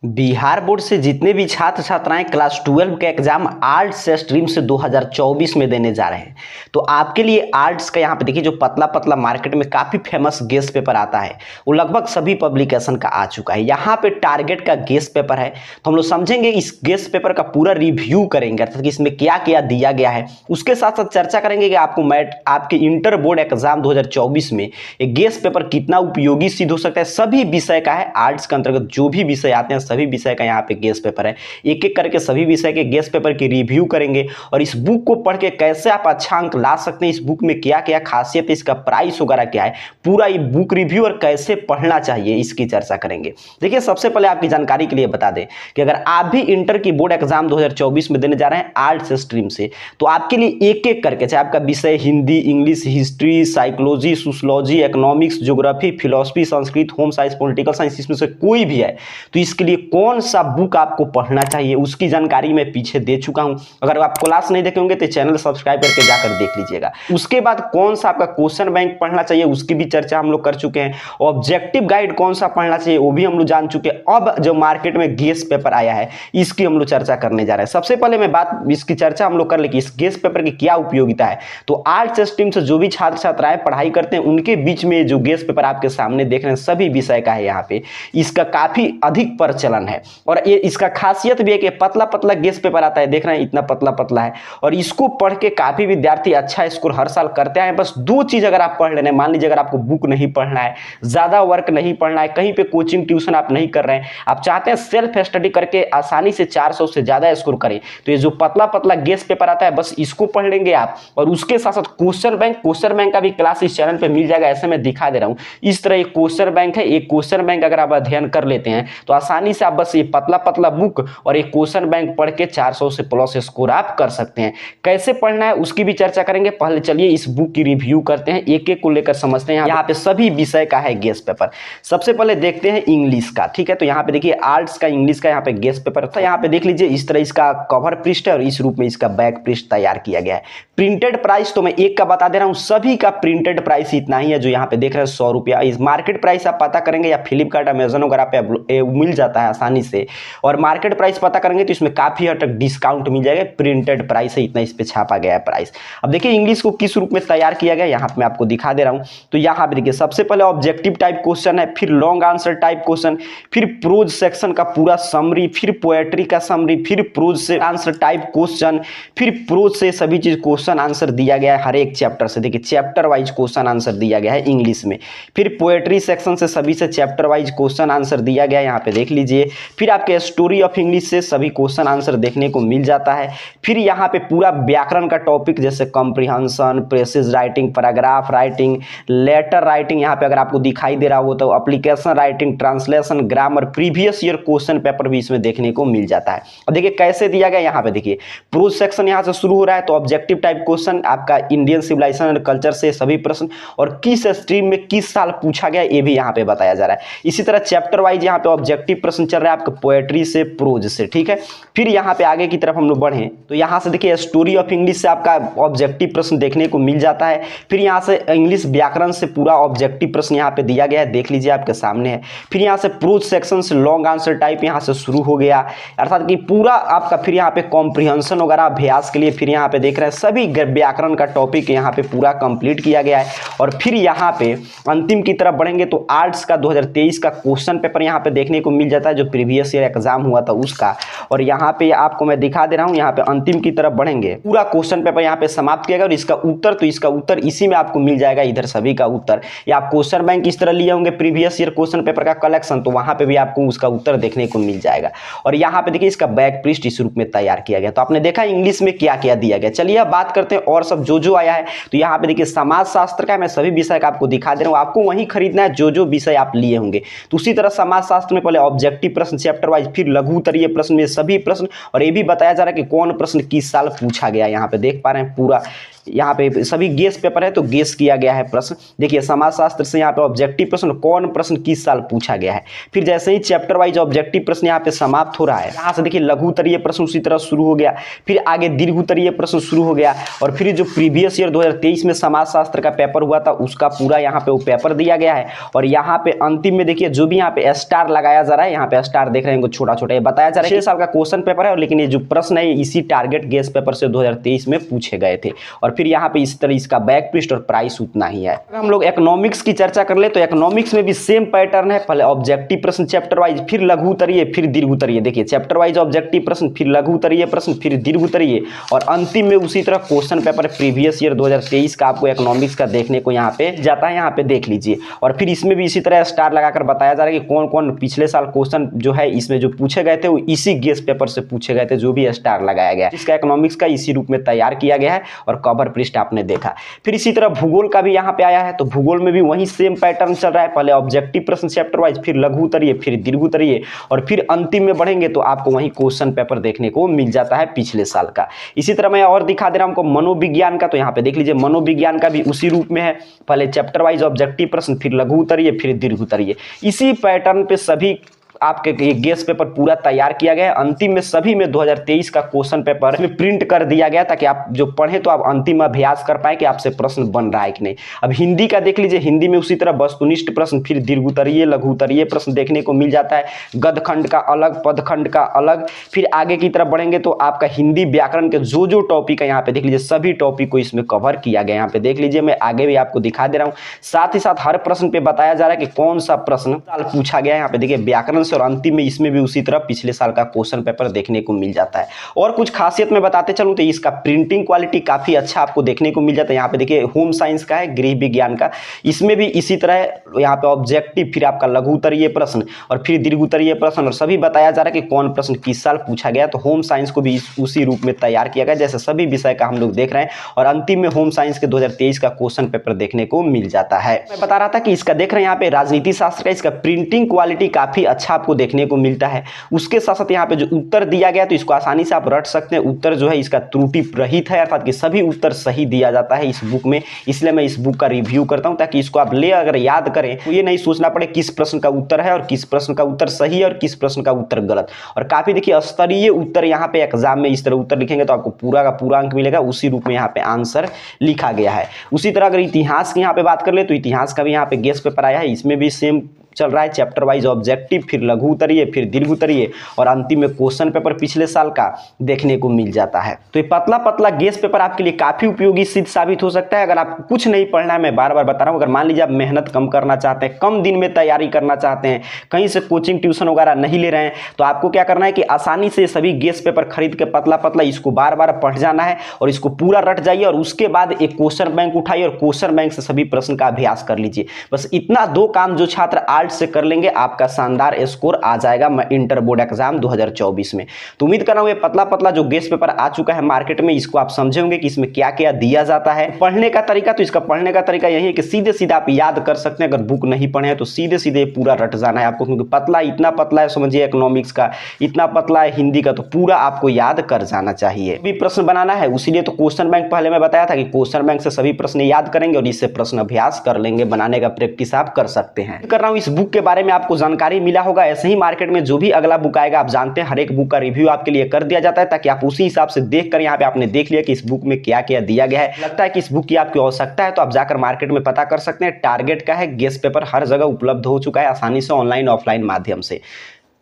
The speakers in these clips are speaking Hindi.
बिहार बोर्ड से जितने भी छात्र छात्राएं क्लास 12 के एग्जाम आर्ट्स स्ट्रीम से 2024 में देने जा रहे हैं, तो आपके लिए आर्ट्स का यहाँ पे देखिए जो पतला पतला मार्केट में काफ़ी फेमस गेस पेपर आता है, वो लगभग सभी पब्लिकेशन का आ चुका है। यहाँ पे टारगेट का गेस पेपर है, तो हम लोग समझेंगे इस गेस पेपर का पूरा रिव्यू करेंगे, अर्थात कि इसमें क्या क्या दिया गया है। उसके साथ साथ चर्चा करेंगे कि आपके इंटर बोर्ड एग्जाम 2024 में एक गेस पेपर कितना उपयोगी सिद्ध हो सकता है। सभी विषय का है, आर्ट्स के अंतर्गत जो भी विषय आते हैं सभी विषय का यहाँ पे गेस पेपर है। एक एक करके सभी विषय के गेस पेपर की रिव्यू करेंगे और इस बुक को पढ़ के कैसे आप अच्छा अंक ला सकते हैं, इस बुक में क्या क्या खासियत है, इसका प्राइस वगैरह क्या है, पूरा ये बुक रिव्यू और कैसे पढ़ना चाहिए इसकी चर्चा करेंगे। देखिए सबसे पहले आपकी जानकारी के लिए बता दें कि अगर आप भी इंटर की बोर्ड एग्जाम 2024 में देने जा रहे हैं आर्ट्स स्ट्रीम से, तो आपके लिए एक एक करके, चाहे आपका विषय Hindi, English, history, psychology, sociology, economics, geography, philosophy, Sanskrit, home science, political science, इसमें से कोई भी है, तो इसके लिए कौन सा बुक आपको पढ़ना चाहिए उसकी जानकारी मैं पीछे दे चुका हूं। अगर आप क्लास नहीं देखे होंगे तो चैनल सब्सक्राइब करके जाकर देख लीजिएगा। उसके बाद कौन सा आपका क्वेश्चन बैंक पढ़ना चाहिए उसकी भी चर्चा हम लोग कर चुके हैं। ऑब्जेक्टिव गाइड कौन सा पढ़ना चाहिए वो भी हम लोग जान चुके हैं। अब जो मार्केट में गेस पेपर आया है इसकी हम लोग चर्चा करने जा रहे हैं। सबसे पहले मैं बात इसकी चर्चा हम लोग कर ले कि इस गेस पेपर की क्या उपयोगिता है। तो आर्ट्स स्ट्रीम से जो भी छात्र छात्राएं पढ़ाई करते हैं उनके बीच में जो गेस पेपर आपके सामने देख रहे हैं सभी विषय का है, यहाँ पे इसका काफी अधिक प्रचलन है। और ये इसका खासियत भी है कि पतला पतला गेस पेपर आता है, देख रहे हैं इतना पतला पतला है, और इसको पढ़ के काफी विद्यार्थी अच्छा स्कोर हर साल करते हैं। बस दो चीज अगर आप पढ़ लेना, मान लीजिए अगर आपको बुक नहीं पढ़ना है, ज्यादा वर्क नहीं पढ़ना है, कहीं पे कोचिंग ट्यूशन आप नहीं कर रहे हैं, आप चाहते हैं सेल्फ स्टडी करके आसानी से 400 से ज्यादा स्कोर करें, तो ये जो पतला पतला गेस पेपर आता है बस इसको पढ़ लेंगे आप। और उसके साथ साथ क्वेश्चन बैंक का भी क्लास इस चैनल पे मिल जाएगा, ऐसे मैं दिखा दे रहा हूं। इस तरह एक क्वेश्चन बैंक है, एक क्वेश्चन बैंक अगर आप अध्ययन कर लेते हैं तो आसानी से आप बस ये पतला पतला बुक और एक क्वेश्चन बैंक पढ़ के 400 से प्लस स्कोर आप कर सकते हैं। कैसे पढ़ना है उसकी भी चर्चा करेंगे। पहले चलिए इस बुक की रिव्यू करते हैं, एक एक को लेकर समझते हैं। यहाँ पे सभी विषय का है गेस पेपर। सबसे पहले देखते हैं इंग्लिश का, ठीक है। तो यहाँ पे देखिए आर्ट्स का इंग्लिश का यहाँ पे गेस पेपर था। यहाँ पे देख लीजिए इस तरह इसका कवर पृष्ठ है और इस रूप में इसका बैक पृष्ठ तैयार किया गया है। प्रिंटेड प्राइस तो मैं एक का बता दे रहा हूँ, सभी का प्रिंटेड प्राइस इतना ही है जो यहाँ पे देख रहे हैं 100 रुपया। इस मार्केट प्राइस आप पता करेंगे या फ्लिपकार्ट, अमेजन वगैरह पे मिल जाता है आसानी से, और मार्केट प्राइस पता करेंगे तो इसमें काफी हद तक डिस्काउंट मिल जाएगा। प्रिंटेड प्राइस है, इतना इस पे छापा गया है प्राइस। अब देखिए इंग्लिश को किस रूप में तैयार किया गया, यहाँ पे मैं आपको दिखा दे रहा हूँ। तो यहाँ पे देखिए सबसे पहले ऑब्जेक्टिव टाइप क्वेश्चन है, फिर लॉन्ग आंसर टाइप क्वेश्चन, फिर प्रोज सेक्शन का पूरा समरी, फिर पोएट्री का समरी, फिर प्रोज से आंसर टाइप क्वेश्चन, फिर प्रोज से सभी चीज क्वेश्चन आंसर दिया गया है हर एक चैप्टर से। देखिए चैप्टर वाइज क्वेश्चन आंसर दिया गया है इंग्लिश में। फिर पोएट्री सेक्शन से सभी से चैप्टर वाइज क्वेश्चन आंसर दिया गया है, यहाँ पे देख लीजिए। फिर आपके स्टोरी ऑफ इंग्लिश से सभी क्वेश्चन आंसर देखने को मिल जाता है। फिर यहाँ पे पूरा व्याकरण का टॉपिक जैसे comprehension, precis writing, paragraph writing, letter writing, यहाँ पे अगर आपको दिखाई दे रहा हो तो application writing, translation, grammar, previous year question paper भी इसमें देखने को मिल जाता है। और देखिए कैसे दिया गया, यहाँ पे देखिए प्रोज सेक्शन यहाँ से शुरू हो रहा है, तो ऑब्जेक्टिव टाइप क्वेश्चन आपका इंडियन सिविलाइजेशन एंड कल्चर से सभी प्रश्न, और किस स्ट्रीम में किस साल पूछा गया ये भी यहाँ पे बताया जा रहा है। इसी तरह चैप्टर वाइज यहाँ पे ऑब्जेक्टिव प्रश्न चल रहा है आपका पोएट्री से, प्रोज से, ठीक है। फिर यहाँ पे आगे की तरफ हम लोग बढ़े तो यहाँ से देखिए स्टोरी ऑफ इंग्लिश से आपका ऑब्जेक्टिव प्रश्न देखने को मिल जाता है। फिर यहाँ से इंग्लिश व्याकरण से पूरा ऑब्जेक्टिव प्रश्न यहाँ पे दिया गया है, देख लीजिए आपके सामने है। फिर यहाँ से प्रोज सेक्शन से लॉन्ग आंसर टाइप यहाँ से शुरू हो गया, अर्थात कि पूरा आपका फिर यहाँ पे कॉम्प्रिहेंशन वगैरह अभ्यास के लिए फिर यहाँ पे देख रहे हैं सभी व्याकरण का टॉपिक यहाँ पे पूरा कंप्लीट किया गया है। और फिर यहाँ पे अंतिम की तरफ बढ़ेंगे तो आर्ट्स का 2023 का क्वेश्चन पेपर यहाँ पे देखने को मिल जाता है जो प्रीवियस ईयर एग्जाम हुआ था उसका। और यहाँ पे आपको मैं दिखा दे रहा हूँ, यहाँ पे अंतिम की तरफ बढ़ेंगे पूरा क्वेश्चन पेपर यहाँ पे समाप्त किया गया। और इसका उत्तर, तो इसका उत्तर इसी में आपको मिल जाएगा, इधर सभी का उत्तर, या आप क्वेश्चन बैंक इस तरह लिए होंगे प्रीवियस ईयर क्वेश्चन पेपर का कलेक्शन, तो वहां पे भी आपको उसका उत्तर देखने को मिल जाएगा। और यहाँ पे देखिए इसका बैक पृष्ठ इस रूप में तैयार किया गया। तो आपने देखा इंग्लिश में क्या क्या दिया गया। चलिए अब बात करते हैं और सब जो आया है। तो यहाँ पे देखिए समाज शास्त्र का मैं सभी विषय का आपको दिखा दे रहा हूँ, आपको वही खरीदना है जो विषय आप लिए होंगे। तो उसी तरह समाज शास्त्र में पहले ऑब्जेक्टिव प्रश्न चैप्टर वाइज, फिर लघु उत्तरीय प्रश्न में सभी प्रश्न, और ये भी बताया जा रहा है कि कौन प्रश्न किस साल पूछा गया। यहाँ पे देख पा रहे हैं पूरा यहाँ पे सभी गेस पेपर है तो गेस किया गया है प्रश्न। देखिए समाजशास्त्र से यहाँ पे ऑब्जेक्टिव प्रश्न, कौन प्रश्न किस साल पूछा गया है। फिर जैसे ही चैप्टर वाइज ऑब्जेक्टिव प्रश्न यहाँ पे समाप्त हो रहा है, यहाँ से देखिए लघु उत्तरीय प्रश्न उसी तरह शुरू हो गया, फिर आगे दीर्घ उत्तरीय प्रश्न शुरू हो गया, और फिर जो प्रीवियस ईयर 2023 में समाजशास्त्र का पेपर हुआ था उसका पूरा यहाँ पे वो पेपर दिया गया है। और यहाँ पे अंतिम में देखिए जो भी यहाँ पे स्टार लगाया जा रहा है, यहाँ पे स्टार देख रहे हैं छोटा छोटा, ये बताया जा रहा है 6 साल का क्वेश्चन पेपर है, लेकिन ये जो प्रश्न है इसी टारगेट गेस पेपर से 2023 में पूछे गए थे। और फिर यहाँ पे इस तरह इसका बैक पृष्ठ और प्राइस उतना ही है। अगर हम लोग इकोनॉमिक्स की चर्चा कर ले तो इकोनॉमिक्स में भी सेम पैटर्न है, पहले ऑब्जेक्टिव प्रश्न चैप्टर वाइज, फिर लघु उत्तरीय, फिर दीर्घ उत्तरीय। देखिए चैप्टर वाइज ऑब्जेक्टिव प्रश्न, फिर लघु उत्तरीय प्रश्न, फिर दीर्घ उत्तरीय, और अंतिम में उसी तरह क्वेश्चन पेपर प्रीवियस ईयर 2023 का आपको इकोनॉमिक्स का देखने को यहाँ पे जाता है, यहाँ पे देख लीजिए। और फिर इसमें भी इसी तरह स्टार लगाकर बताया जा रहा है कि कौन कौन पिछले साल क्वेश्चन जो है इसमें जो पूछे गए थे वो इसी गेस पेपर से पूछे गए थे, जो भी स्टार लगाया गया। इसका इकोनॉमिक्स का इसी रूप में तैयार किया गया है और कवर पृष्ठ आपने देखा। फिर इसी तरह भूगोल का भी यहाँ पे आया है, तो भूगोल में भी वही सेम पैटर्न चल रहा है, पहले ऑब्जेक्टिव प्रश्न चैप्टर वाइज, फिर लघु उत्तरीय, फिर दीर्घ उत्तरीय, और फिर अंतिम में बढ़ेंगे तो आपको वही क्वेश्चन पेपर देखने को मिल जाता है पिछले साल का। इसी तरह मैं और दिखा दे रहा हूं आपको मनोविज्ञान का, तो यहाँ पे देख लीजिए मनोविज्ञान का भी उसी रूप में है, पहले चैप्टर वाइज ऑब्जेक्टिव प्रश्न, फिर लघु उत्तरीय, फिर दीर्घ उत्तरीय। इसी पैटर्न पे सभी आपके ये गेस पेपर पूरा तैयार किया गया है। अंतिम में सभी में 2023 का क्वेश्चन पेपर में प्रिंट कर दिया गया ताकि आप जो पढ़ें तो आप अंतिम अभ्यास कर पाए कि आपसे प्रश्न बन रहा है कि नहीं। अब हिंदी का देख लीजिए, हिंदी में उसी तरह वस्तुनिष्ठ प्रश्न, फिर दीर्घ उत्तरीय, लघु उत्तरीय प्रश्न देखने को मिल जाता है, गद्य खंड का अलग, पद खंड का अलग। फिर आगे की तरफ बढ़ेंगे तो आपका हिंदी व्याकरण के जो टॉपिक है यहाँ पे देख लीजिए, सभी टॉपिक को इसमें कवर किया गया। यहाँ पे देख लीजिए, मैं आगे भी आपको दिखा दे रहा हूँ। साथ ही साथ हर प्रश्न पे बताया जा रहा है कि कौन सा प्रश्न साल पूछा गया है। यहाँ पे देखिए व्याकरण से, और अंतिम में इसमें भी उसी तरह पिछले साल का क्वेश्चन पेपर देखने को मिल जाता है। और कुछ खासियत में बताते चलूं तो इसका प्रिंटिंग क्वालिटी काफी अच्छा आपको देखने को मिल जाता है। यहाँ पे देखिए होम साइंस का है, गृह विज्ञान का, इसमें भी इसी तरह यहाँ पे ऑब्जेक्टिव, फिर आपका लघु उत्तरीय प्रश्न और फिर दीर्घ उत्तरीय प्रश्न, और सभी बताया जा रहा है कि कौन प्रश्न किस साल पूछा गया। तो होम साइंस को भी उसी रूप में तैयार किया गया जैसे सभी विषय का हम लोग देख रहे हैं। और अंतिम में होम साइंस के 2023 का क्वेश्चन पेपर देखने को मिल जाता है। मैं बता रहा था कि इसका देख रहे हैं यहाँ पे राजनीति शास्त्र का, इसका प्रिंटिंग क्वालिटी काफी अच्छा आपको देखने को मिलता है। उसके साथ साथ यहाँ पे जो उत्तर दिया गया तो इसको आसानी से आप रट सकते हैं। उत्तर जो है इसका त्रुटि रहित है, अर्थात कि सभी उत्तर सही दिया जाता है इस बुक में। इसलिए मैं इस बुक का रिव्यू करता हूं ताकि इसको आप ले अगर याद करें तो ये नहीं सोचना पड़े किस प्रश्न का उत्तर है और किस प्रश्न का उत्तर सही है और किस प्रश्न का उत्तर गलत। और काफी देखिए स्तरीय उत्तर यहाँ पे एग्जाम में इस तरह उत्तर लिखेंगे तो आपको पूरा का पूरा अंक मिलेगा, उसी रूप में यहाँ पे आंसर लिखा गया है। उसी तरह अगर इतिहास की यहाँ पे बात कर ले तो इतिहास का भी यहाँ पे गेस पेपर आया है, इसमें भी सेम चल रहा है, चैप्टर वाइज ऑब्जेक्टिव, फिर लघु उत्तरीय, फिर दीर्घ उत्तरीय, और अंतिम में क्वेश्चन पेपर पिछले साल का देखने को मिल जाता है। तो ये पतला पतला गेस पेपर आपके लिए काफी उपयोगी सिद्ध साबित हो सकता है। अगर आपको कुछ नहीं पढ़ना है, मैं बार बार बता रहा हूँ, अगर मान लीजिए आप मेहनत कम करना चाहते हैं, कम दिन में तैयारी करना चाहते हैं, कहीं से कोचिंग ट्यूशन वगैरह नहीं ले रहे हैं, तो आपको क्या करना है कि आसानी से सभी गेस पेपर खरीद के पतला पतला इसको बार बार पढ़ जाना है और इसको पूरा रट जाइए। और उसके बाद एक क्वेश्चन बैंक उठाइए और क्वेश्चन बैंक से सभी प्रश्न का अभ्यास कर लीजिए। बस इतना दो काम जो छात्र आर्ट्स से कर लेंगे आपका शानदार स्कोर आ जाएगा इंटर बोर्ड एग्जाम 2024 में। तो उम्मीद कर रहा हूं ये पतला पतला जो गेस पेपर आ चुका है मार्केट में, इसको आप समझे होंगे कि इसमें क्या क्या दिया जाता है। पढ़ने का तरीका, तो इसका पढ़ने का तरीका यही है कि सीधे सीधे आप याद कर सकते हैं। अगर बुक नहीं पढ़े हैं तो सीधे सीधे पूरा रट जाना है आपको, क्योंकि पतला इतना पतला है, समझिए इकोनॉमिक्स का इतना पतला है, हिंदी का तो पूरा आपको याद कर जाना चाहिए। भी प्रश्न बनाना है उसीलिए तो क्वेश्चन बैंक पहले मैं बताया था कि क्वेश्चन बैंक से सभी प्रश्न याद करेंगे और इससे प्रश्न अभ्यास कर लेंगे, बनाने का प्रैक्टिस आप कर सकते हैं। कर रहा हूं इस बुक के बारे में आपको जानकारी मिला होगा। ऐसे ही मार्केट में जो भी अगला बुक आएगा, आप जानते हैं हर एक बुक का रिव्यू आपके लिए कर दिया जाता है ताकि आप उसी हिसाब से देखकर, यहाँ पे आपने देख लिया कि इस बुक में क्या क्या दिया गया है, लगता है कि इस बुक की आपकी आवश्यकता है तो आप जाकर मार्केट में पता कर सकते हैं। टारगेट का है, गेस पेपर हर जगह उपलब्ध हो चुका है आसानी से, ऑनलाइन ऑफलाइन माध्यम से।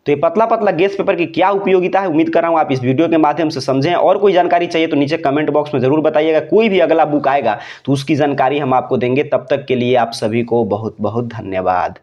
तो ये पतला पतला गेस पेपर की क्या उपयोगिता है, उम्मीद कर रहा हूं आप इस वीडियो के माध्यम से समझें। और कोई जानकारी चाहिए तो नीचे कमेंट बॉक्स में जरूर बताइएगा। कोई भी अगला बुक आएगा तो उसकी जानकारी हम आपको देंगे। तब तक के लिए आप सभी को बहुत बहुत धन्यवाद।